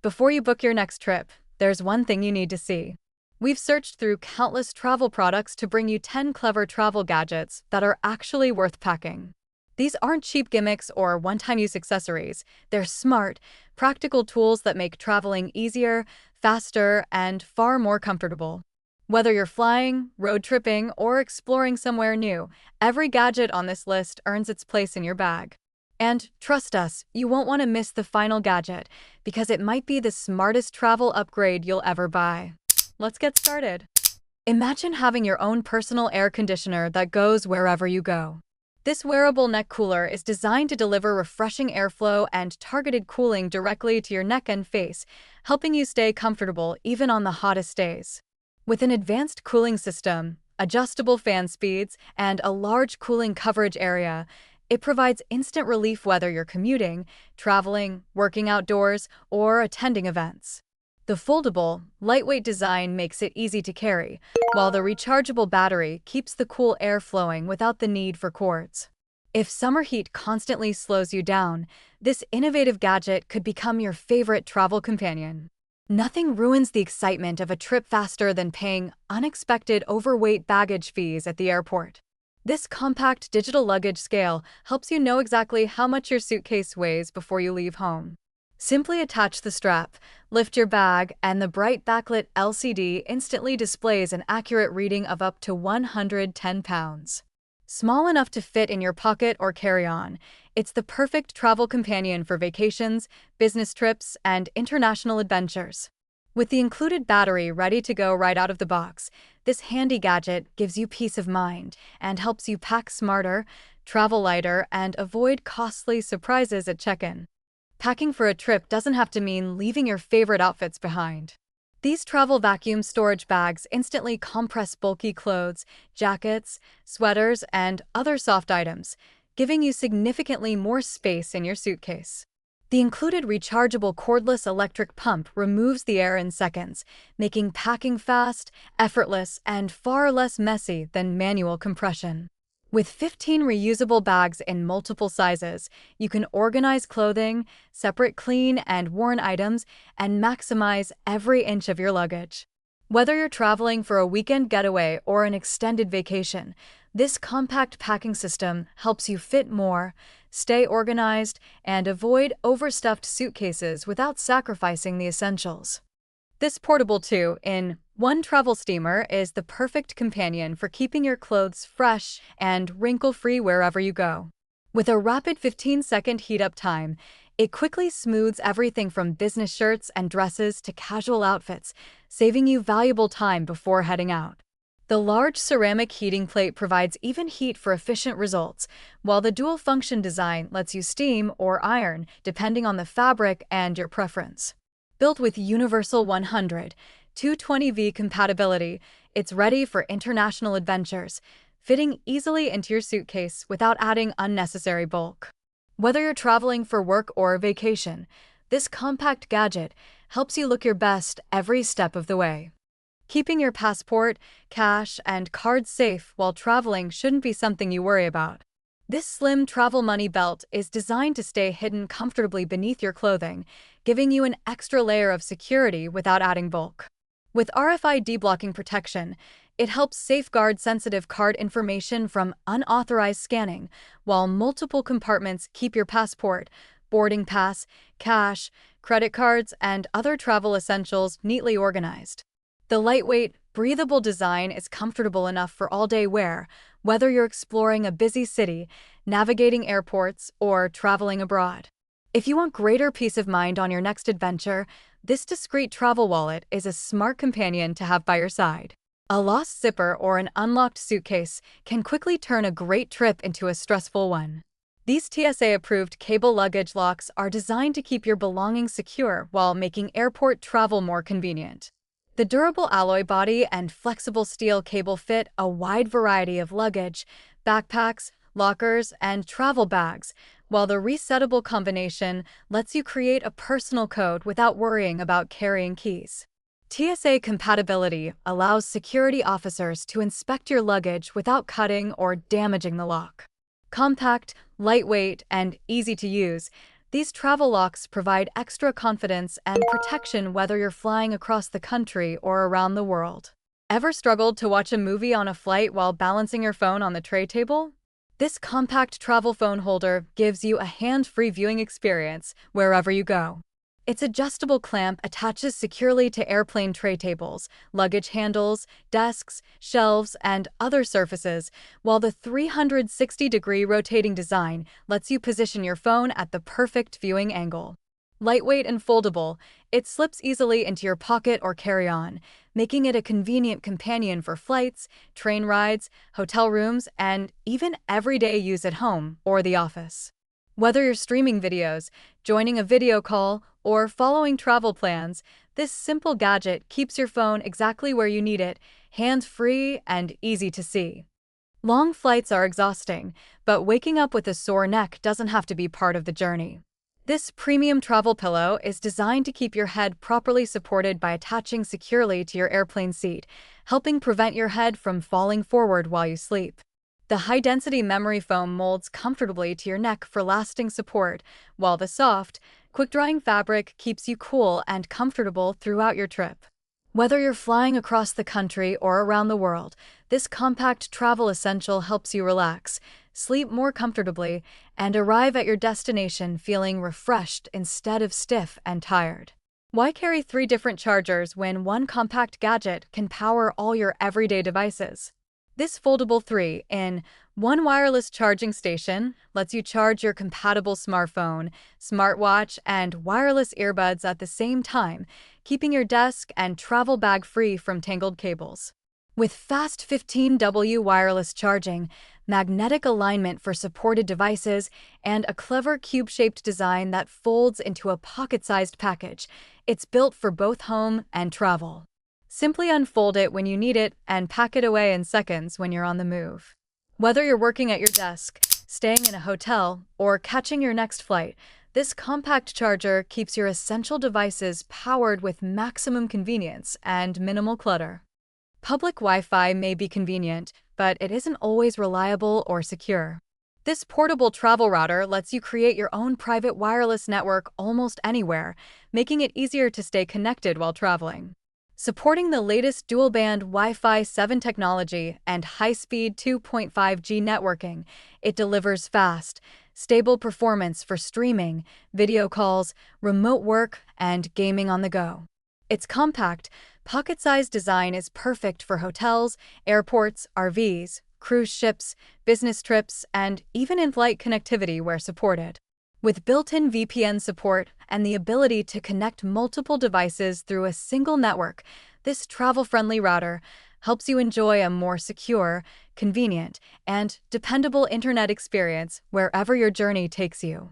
Before you book your next trip, there's one thing you need to see. We've searched through countless travel products to bring you 10 clever travel gadgets that are actually worth packing. These aren't cheap gimmicks or one-time use accessories. They're smart, practical tools that make traveling easier, faster, and far more comfortable. Whether you're flying, road tripping, or exploring somewhere new, every gadget on this list earns its place in your bag. And trust us, you won't want to miss the final gadget, because it might be the smartest travel upgrade you'll ever buy. Let's get started. Imagine having your own personal air conditioner that goes wherever you go. This wearable neck cooler is designed to deliver refreshing airflow and targeted cooling directly to your neck and face, helping you stay comfortable even on the hottest days. With an advanced cooling system, adjustable fan speeds, and a large cooling coverage area, it provides instant relief whether you're commuting, traveling, working outdoors, or attending events. The foldable, lightweight design makes it easy to carry, while the rechargeable battery keeps the cool air flowing without the need for cords. If summer heat constantly slows you down, this innovative gadget could become your favorite travel companion. Nothing ruins the excitement of a trip faster than paying unexpected overweight baggage fees at the airport. This compact digital luggage scale helps you know exactly how much your suitcase weighs before you leave home. Simply attach the strap, lift your bag, and the bright backlit LCD instantly displays an accurate reading of up to 110 pounds. Small enough to fit in your pocket or carry-on, it's the perfect travel companion for vacations, business trips, and international adventures. With the included battery ready to go right out of the box, this handy gadget gives you peace of mind and helps you pack smarter, travel lighter, and avoid costly surprises at check-in. Packing for a trip doesn't have to mean leaving your favorite outfits behind. These travel vacuum storage bags instantly compress bulky clothes, jackets, sweaters, and other soft items, giving you significantly more space in your suitcase. The included rechargeable cordless electric pump removes the air in seconds, making packing fast, effortless, and far less messy than manual compression. With 15 reusable bags in multiple sizes, you can organize clothing, separate clean and worn items, and maximize every inch of your luggage. Whether you're traveling for a weekend getaway or an extended vacation, this compact packing system helps you fit more, stay organized, and avoid overstuffed suitcases without sacrificing the essentials. This portable 2-in-1 travel steamer is the perfect companion for keeping your clothes fresh and wrinkle-free wherever you go. With a rapid 15-second heat-up time, it quickly smooths everything from business shirts and dresses to casual outfits, saving you valuable time before heading out. The large ceramic heating plate provides even heat for efficient results, while the dual-function design lets you steam or iron depending on the fabric and your preference. Built with universal 100/220V compatibility, it's ready for international adventures, fitting easily into your suitcase without adding unnecessary bulk. Whether you're traveling for work or vacation, this compact gadget helps you look your best every step of the way. Keeping your passport, cash, and cards safe while traveling shouldn't be something you worry about. This slim travel money belt is designed to stay hidden comfortably beneath your clothing, giving you an extra layer of security without adding bulk. With RFID blocking protection, it helps safeguard sensitive card information from unauthorized scanning, while multiple compartments keep your passport, boarding pass, cash, credit cards, and other travel essentials neatly organized. The lightweight, breathable design is comfortable enough for all-day wear, whether you're exploring a busy city, navigating airports, or traveling abroad. If you want greater peace of mind on your next adventure, this discreet travel wallet is a smart companion to have by your side. A lost zipper or an unlocked suitcase can quickly turn a great trip into a stressful one. These TSA-approved cable luggage locks are designed to keep your belongings secure while making airport travel more convenient. The durable alloy body and flexible steel cable fit a wide variety of luggage, backpacks, lockers, and travel bags, while the resettable combination lets you create a personal code without worrying about carrying keys. TSA compatibility allows security officers to inspect your luggage without cutting or damaging the lock. Compact, lightweight, and easy to use, These travel locks provide extra confidence and protection whether you're flying across the country or around the world. Ever struggled to watch a movie on a flight while balancing your phone on the tray table? This compact travel phone holder gives you a hand-free viewing experience wherever you go. Its adjustable clamp attaches securely to airplane tray tables, luggage handles, desks, shelves, and other surfaces, while the 360-degree rotating design lets you position your phone at the perfect viewing angle. Lightweight and foldable, it slips easily into your pocket or carry-on, making it a convenient companion for flights, train rides, hotel rooms, and even everyday use at home or the office. Whether you're streaming videos, joining a video call, or following travel plans, this simple gadget keeps your phone exactly where you need it, hands-free and easy to see. Long flights are exhausting, but waking up with a sore neck doesn't have to be part of the journey. This premium travel pillow is designed to keep your head properly supported by attaching securely to your airplane seat, helping prevent your head from falling forward while you sleep. The high-density memory foam molds comfortably to your neck for lasting support, while the soft, quick-drying fabric keeps you cool and comfortable throughout your trip. Whether you're flying across the country or around the world, this compact travel essential helps you relax, sleep more comfortably, and arrive at your destination feeling refreshed instead of stiff and tired. Why carry 3 different chargers when one compact gadget can power all your everyday devices? This foldable 3-in-1 wireless charging station lets you charge your compatible smartphone, smartwatch, and wireless earbuds at the same time, keeping your desk and travel bag free from tangled cables. With fast 15W wireless charging, magnetic alignment for supported devices, and a clever cube-shaped design that folds into a pocket-sized package, it's built for both home and travel. Simply unfold it when you need it and pack it away in seconds when you're on the move. Whether you're working at your desk, staying in a hotel, or catching your next flight, this compact charger keeps your essential devices powered with maximum convenience and minimal clutter. Public Wi-Fi may be convenient, but it isn't always reliable or secure. This portable travel router lets you create your own private wireless network almost anywhere, making it easier to stay connected while traveling. Supporting the latest dual-band Wi-Fi 7 technology and high-speed 2.5G networking, it delivers fast, stable performance for streaming, video calls, remote work, and gaming on the go. Its compact, pocket-sized design is perfect for hotels, airports, RVs, cruise ships, business trips, and even in-flight connectivity where supported. With built-in VPN support and the ability to connect multiple devices through a single network, this travel-friendly router helps you enjoy a more secure, convenient, and dependable internet experience wherever your journey takes you.